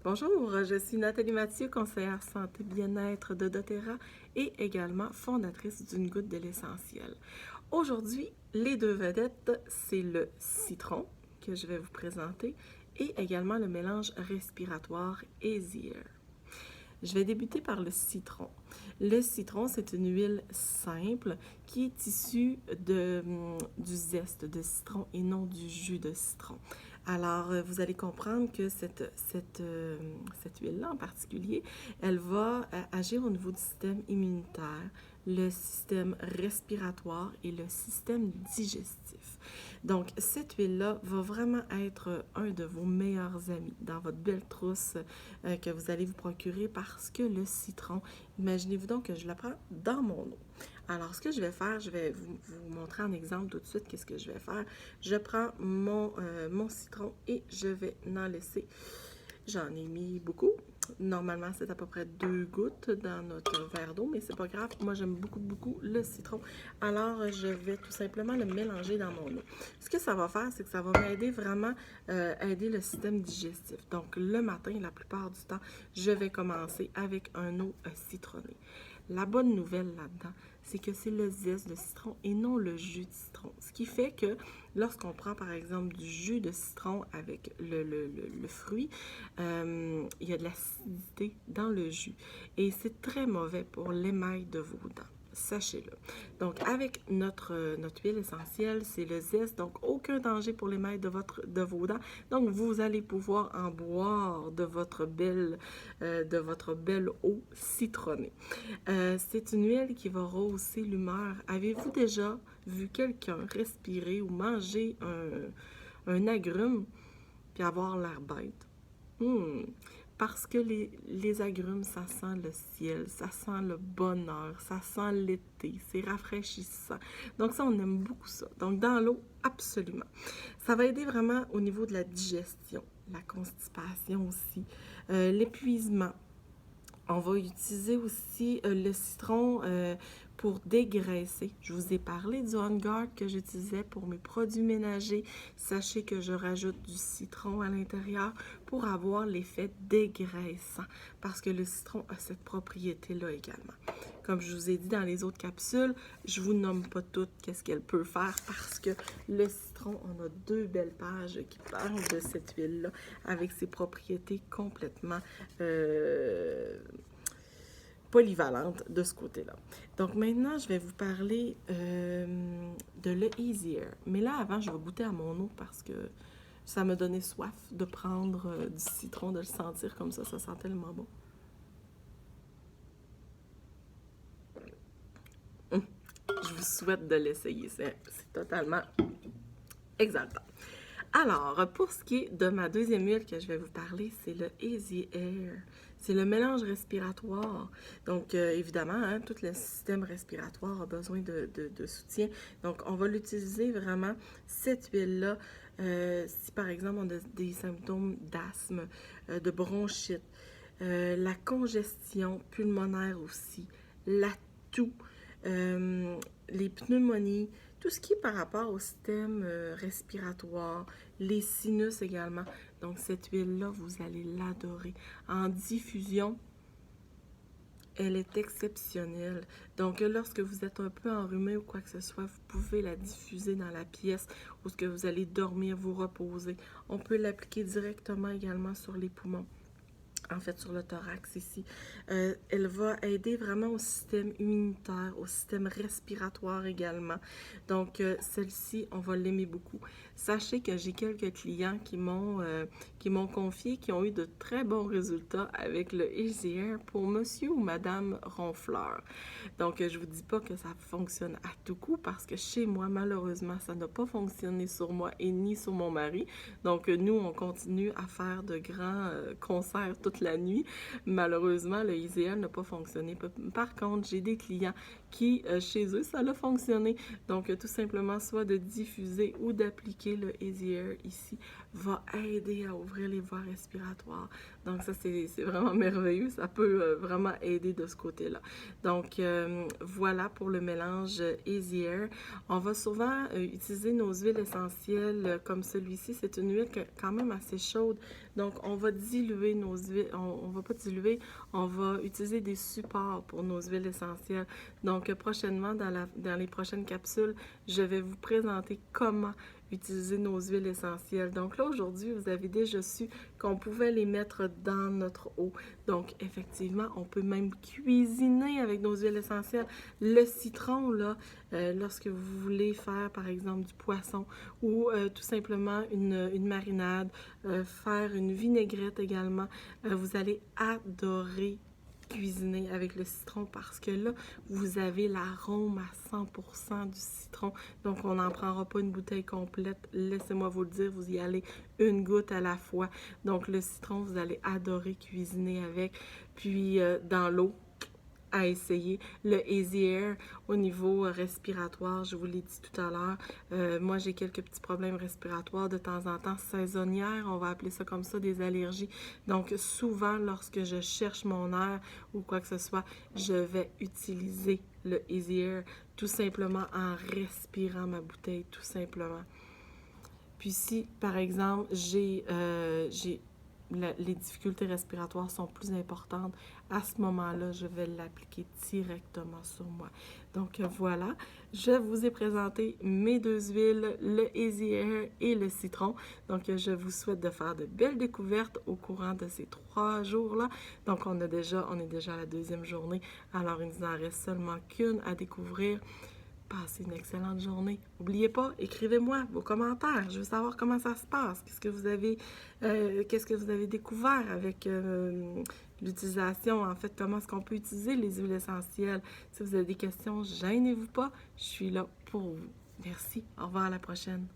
Bonjour, je suis Nathalie Mathieu, conseillère santé bien-être de doTERRA et également fondatrice d'une goutte de l'essentiel. Aujourd'hui, les deux vedettes, c'est le citron que je vais vous présenter et également le mélange respiratoire Easier. Je vais débuter par le citron. Le citron, c'est une huile simple qui est issue du zeste de citron et non du jus de citron. Alors, vous allez comprendre que cette huile-là en particulier, elle va agir au niveau du système immunitaire, le système respiratoire et le système digestif. Donc, cette huile-là va vraiment être un de vos meilleurs amis dans votre belle trousse que vous allez vous procurer parce que le citron, imaginez-vous donc que je la prends dans mon eau. Alors, ce que je vais faire, je vais vous montrer en exemple tout de suite qu'est-ce que je vais faire. Je prends mon citron et je vais en laisser. J'en ai mis beaucoup. Normalement, c'est à peu près 2 gouttes dans notre verre d'eau, mais c'est pas grave. Moi, j'aime beaucoup le citron. Alors, je vais tout simplement le mélanger dans mon eau. Ce que ça va faire, c'est que ça va m'aider vraiment à aider le système digestif. Donc, le matin, la plupart du temps, je vais commencer avec un eau citronnée. La bonne nouvelle là-dedans, c'est que c'est le zeste de citron et non le jus de citron. Ce qui fait que lorsqu'on prend par exemple du jus de citron avec le fruit, il y a de l'acidité dans le jus et c'est très mauvais pour l'émail de vos dents. Sachez-le. Donc, avec notre huile essentielle, c'est le zeste, donc aucun danger pour l'émail de vos dents. Donc, vous allez pouvoir en boire de votre belle eau citronnée. C'est une huile qui va rehausser l'humeur. Avez-vous déjà vu quelqu'un respirer ou manger un agrume puis avoir l'air bête? Parce que les agrumes, ça sent le ciel, ça sent le bonheur, ça sent l'été, c'est rafraîchissant. Donc ça, on aime beaucoup ça. Donc dans l'eau, absolument. Ça va aider vraiment au niveau de la digestion, la constipation aussi, l'épuisement. On va utiliser aussi le citron pour dégraisser. Je vous ai parlé du On Guard que j'utilisais pour mes produits ménagers. Sachez que je rajoute du citron à l'intérieur pour avoir l'effet dégraissant parce que le citron a cette propriété-là également. Comme je vous ai dit dans les autres capsules, je vous nomme pas toutes qu'est-ce qu'elle peut faire parce que le citron, on a 2 belles pages qui parlent de cette huile-là avec ses propriétés complètement polyvalentes de ce côté-là. Donc maintenant, je vais vous parler de le Easier. Mais là, avant, je vais goûter à mon eau parce que ça me donnait soif de prendre du citron, de le sentir comme ça sent tellement bon. Je vous souhaite de l'essayer, c'est totalement exaltant. Alors, pour ce qui est de ma deuxième huile que je vais vous parler, c'est le Easy Air. C'est le mélange respiratoire. Donc, évidemment, hein, tout le système respiratoire a besoin de soutien. Donc, on va l'utiliser vraiment, cette huile-là, si par exemple on a des symptômes d'asthme, de bronchite, la congestion pulmonaire aussi, la toux, les pneumonies, tout ce qui est par rapport au système respiratoire, les sinus également. Donc, cette huile-là, vous allez l'adorer. En diffusion, elle est exceptionnelle. Donc, lorsque vous êtes un peu enrhumé ou quoi que ce soit, vous pouvez la diffuser dans la pièce où ce que vous allez dormir, vous reposer. On peut l'appliquer directement également sur les poumons. En fait, sur le thorax ici. Elle va aider vraiment au système immunitaire, au système respiratoire également. Donc, celle-ci, on va l'aimer beaucoup. Sachez que j'ai quelques clients qui m'ont confié, qui ont eu de très bons résultats avec le Easy Air pour monsieur ou madame ronfleur. Donc, je vous dis pas que ça fonctionne à tout coup parce que chez moi, malheureusement, ça n'a pas fonctionné sur moi et ni sur mon mari. Donc, nous, on continue à faire de grands concerts toute la nuit. Malheureusement, le Easy Air n'a pas fonctionné. Par contre, j'ai des clients qui, chez eux, ça a fonctionné. Donc, tout simplement, soit de diffuser ou d'appliquer le Easy Air ici va aider à ouvrir les voies respiratoires. Donc, ça, c'est vraiment merveilleux. Ça peut vraiment aider de ce côté-là. Donc, voilà pour le mélange Easy Air. On va souvent utiliser nos huiles essentielles comme celui-ci. C'est une huile quand même assez chaude. Donc, on va diluer nos huiles, on va pas diluer, on va utiliser des supports pour nos huiles essentielles. Donc, prochainement, dans les prochaines capsules, je vais vous présenter comment utiliser nos huiles essentielles. Donc là, aujourd'hui, vous avez déjà su qu'on pouvait les mettre dans notre eau. Donc, effectivement, on peut même cuisiner avec nos huiles essentielles. Le citron, là, lorsque vous voulez faire, par exemple, du poisson ou tout simplement une marinade, faire une vinaigrette également, vous allez adorer cuisiner avec le citron parce que là, vous avez l'arôme à 100% du citron. Donc, on n'en prendra pas une bouteille complète. Laissez-moi vous le dire, vous y allez une goutte à la fois. Donc, le citron, vous allez adorer cuisiner avec. Puis, dans l'eau, à essayer. Le Easy Air au niveau respiratoire, je vous l'ai dit tout à l'heure, moi j'ai quelques petits problèmes respiratoires de temps en temps, saisonnières, on va appeler ça comme ça, des allergies. Donc souvent lorsque je cherche mon air ou quoi que ce soit, je vais utiliser le Easy Air tout simplement en respirant ma bouteille, tout simplement. Puis si, par exemple, les difficultés respiratoires sont plus importantes, à ce moment-là, je vais l'appliquer directement sur moi. Donc voilà, je vous ai présenté mes deux huiles, le Easy Air et le citron. Donc je vous souhaite de faire de belles découvertes au courant de ces 3 jours-là. Donc on est déjà à la 2e journée, alors il nous en reste seulement qu'une à découvrir. Passez une excellente journée. N'oubliez pas, écrivez-moi vos commentaires. Je veux savoir comment ça se passe. Qu'est-ce que vous avez découvert avec l'utilisation, en fait, comment est-ce qu'on peut utiliser les huiles essentielles. Si vous avez des questions, gênez-vous pas. Je suis là pour vous. Merci. Au revoir à la prochaine.